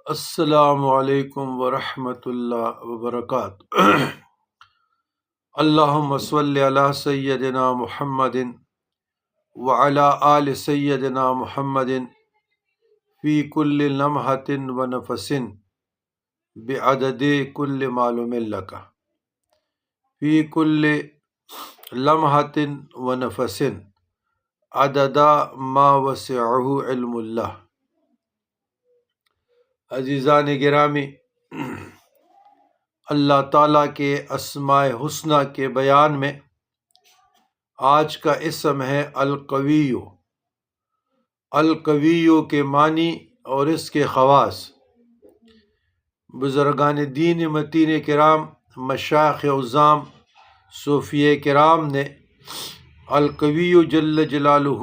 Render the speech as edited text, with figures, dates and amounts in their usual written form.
السلام علیکم ورحمۃ اللہ وبرکاتہ۔ اللہم صلی علی سیدنا محمد وعلی آل سیدنا محمد فی کل لمحۃ ونفس بعدد کل معلوم لک، فی کل لمحۃ ونفس عدد ما وسعہ علم اللہ۔ عزیزان گرامی، اللہ تعالیٰ کے اسماء حسنی کے بیان میں آج کا اسم ہے القوی۔ القوی کے معنی اور اس کے خواص بزرگان دین متین کرام، مشائخ عظام، صوفیہ کرام نے القوی جل جلالہ